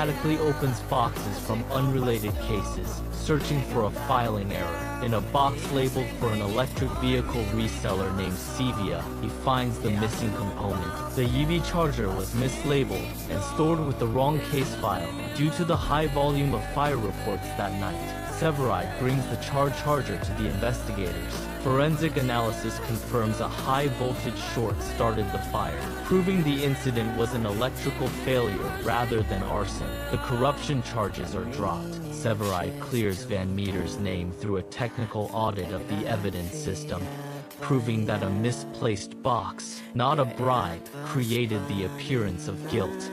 automatically opens boxes from unrelated cases, searching for a filing error. In a box labeled for an electric vehicle reseller named Sevia, he finds the missing component. The EV charger was mislabeled and stored with the wrong case file. Due to the high volume of fire reports that night, Severide brings the charger to the investigators. Forensic analysis confirms a high-voltage short started the fire, proving the incident was an electrical failure rather than arson. The corruption charges are dropped. Severide clears Van Meter's name through a technical audit of the evidence system, proving that a misplaced box, not a bribe, created the appearance of guilt.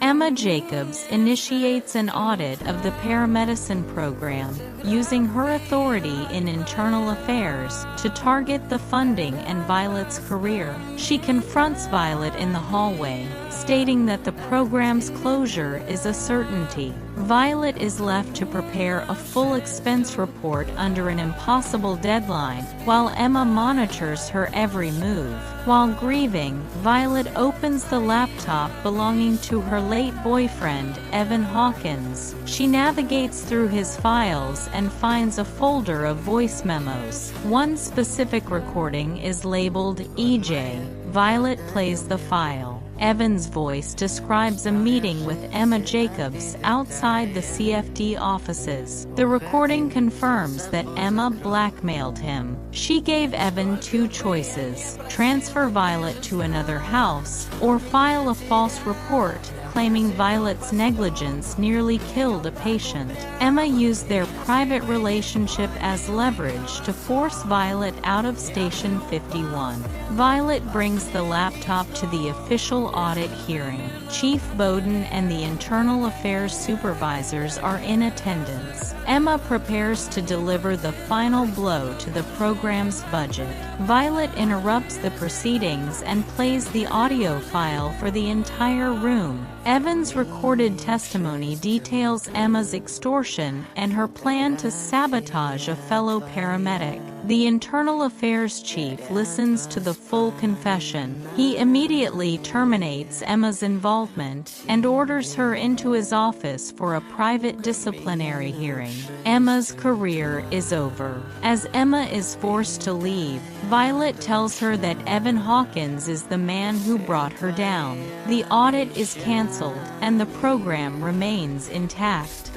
Emma Jacobs initiates an audit of the paramedicine program, using her authority in internal affairs to target the funding and Violet's career. She confronts Violet in the hallway, stating that the program's closure is a certainty. Violet is left to prepare a full expense report under an impossible deadline, while Emma monitors her every move. While grieving, Violet opens the laptop belonging to her late boyfriend, Evan Hawkins. She navigates through his files and finds a folder of voice memos. One specific recording is labeled EJ. Violet plays the file. Evan's voice describes a meeting with Emma Jacobs outside the CFD offices. The recording confirms that Emma blackmailed him. She gave Evan two choices: transfer Violet to another house, or file a false report claiming Violet's negligence nearly killed a patient. Emma used their private relationship as leverage to force Violet out of Station 51. Violet brings the laptop to the official audit hearing. Chief Bowden and the internal affairs supervisors are in attendance. Emma prepares to deliver the final blow to the program's budget. Violet interrupts the proceedings and plays the audio file for the entire room. Evan's recorded testimony details Emma's extortion and her plan to sabotage a fellow paramedic. The internal affairs chief listens to the full confession. He immediately terminates Emma's involvement and orders her into his office for a private disciplinary hearing. Emma's career is over. As Emma is forced to leave, Violet tells her that Evan Hawkins is the man who brought her down. The audit is canceled, and the program remains intact.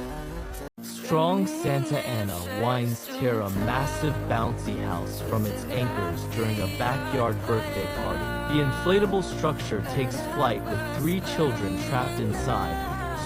Strong Santa Ana winds tear a massive bouncy house from its anchors during a backyard birthday party. The inflatable structure takes flight with 3 children trapped inside,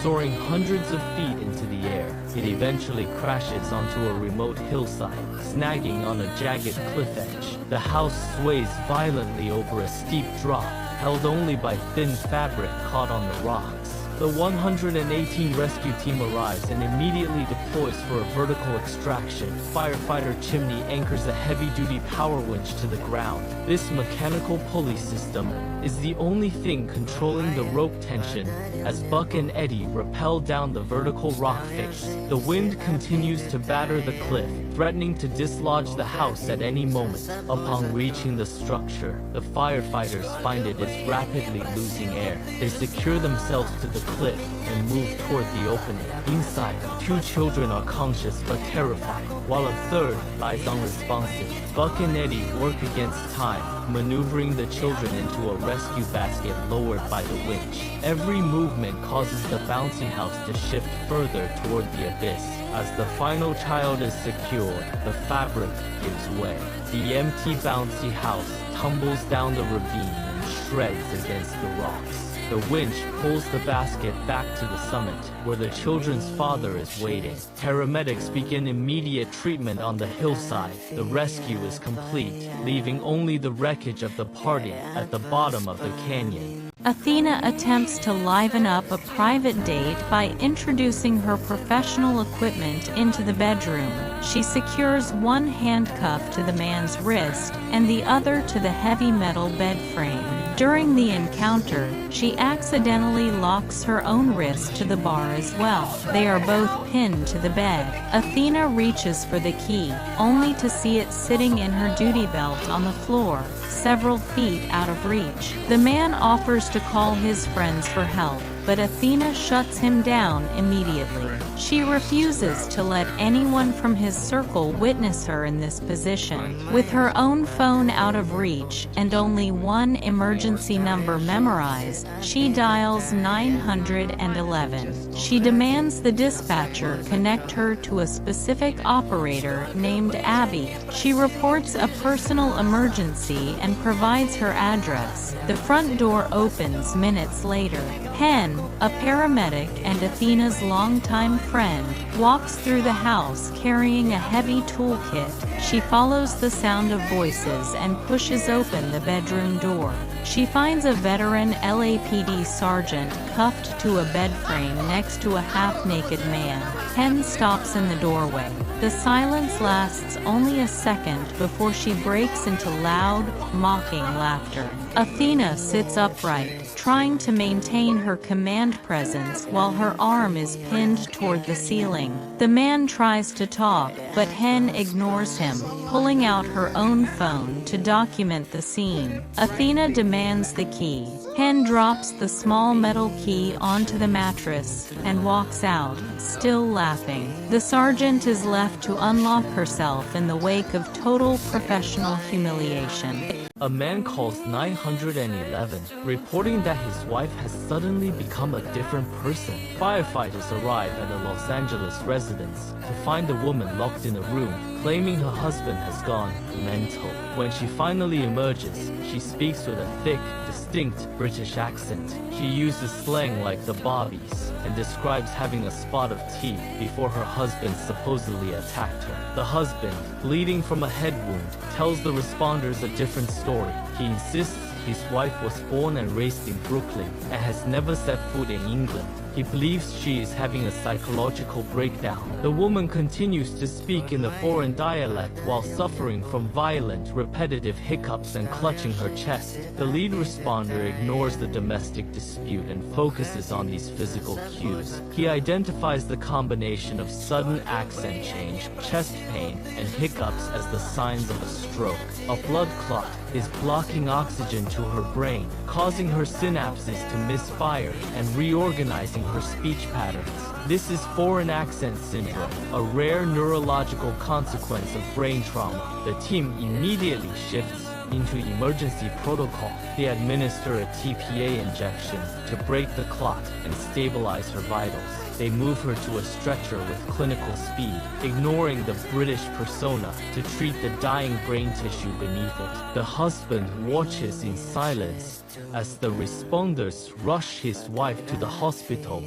soaring hundreds of feet into the air. It eventually crashes onto a remote hillside, snagging on a jagged cliff edge. The house sways violently over a steep drop, held only by thin fabric caught on the rocks. The 118 rescue team arrives and immediately deploys for a vertical extraction. Firefighter Chimney anchors a heavy-duty power winch to the ground. This mechanical pulley system is the only thing controlling the rope tension as Buck and Eddie rappel down the vertical rock face. The wind continues to batter the cliff, threatening to dislodge the house at any moment. Upon reaching the structure, the firefighters find it is rapidly losing air. They secure themselves to the cliff and move toward the opening. Inside, 2 children are conscious but terrified, while a third lies unresponsive. Buck and Eddie work against time, maneuvering the children into a rescue basket lowered by the winch. Every movement causes the bouncy house to shift further toward the abyss. As the final child is secured, the fabric gives way. The empty bouncy house tumbles down the ravine and shreds against the rocks. The winch pulls the basket back to the summit, where the children's father is waiting. Paramedics begin immediate treatment on the hillside. The rescue is complete, leaving only the wreckage of the party at the bottom of the canyon. Athena attempts to liven up a private date by introducing her professional equipment into the bedroom. She secures one handcuff to the man's wrist and the other to the heavy metal bed frame. During the encounter, she accidentally locks her own wrist to the bar as well. They are both pinned to the bed. Athena reaches for the key, only to see it sitting in her duty belt on the floor, several feet out of reach. The man offers to call his friends for help. but Athena shuts him down immediately. She refuses to let anyone from his circle witness her in this position. With her own phone out of reach and only one emergency number memorized, she dials 911. She demands the dispatcher connect her to a specific operator named Abby. She reports a personal emergency and provides her address. The front door opens minutes later. Hen, a paramedic and Athena's longtime friend, walks through the house carrying a heavy toolkit. She follows the sound of voices and pushes open the bedroom door. She finds a veteran LAPD sergeant cuffed to a bed frame next to a half-naked man. Hen stops in the doorway. The silence lasts only a second before she breaks into loud, mocking laughter. Athena sits upright, trying to maintain her command presence while her arm is pinned toward the ceiling. The man tries to talk, but Hen ignores him, pulling out her own phone to document the scene. Athena demands the key. Hen drops the small metal key onto the mattress and walks out, still laughing. The sergeant is left to unlock herself in the wake of total professional humiliation. A man calls 911, reporting that his wife has suddenly become a different person. Firefighters arrive at a Los Angeles residence to find the woman locked in a room, claiming her husband has gone mental. When she finally emerges, she speaks with a thick, distinct British accent. She uses slang like the Bobbies and describes having a spot of tea before her husband supposedly attacked her. The husband, bleeding from a head wound, tells the responders a different story. He insists his wife was born and raised in Brooklyn and has never set foot in England. He believes she is having a psychological breakdown. The woman continues to speak in the foreign dialect while suffering from violent, repetitive hiccups and clutching her chest. The lead responder ignores the domestic dispute and focuses on these physical cues. He identifies the combination of sudden accent change, chest pain, and hiccups as the signs of a stroke. A blood clot is blocking oxygen to her brain, causing her synapses to misfire and reorganizing her speech patterns. This is foreign accent syndrome, a rare neurological consequence of brain trauma. The team immediately shifts into emergency protocol. They administer a TPA injection to break the clot and stabilize her vitals. They move her to a stretcher with clinical speed, ignoring the British persona to treat the dying brain tissue beneath it. The husband watches in silence as the responders rush his wife to the hospital,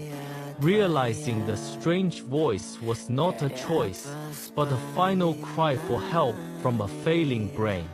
realizing the strange voice was not a choice, but a final cry for help from a failing brain.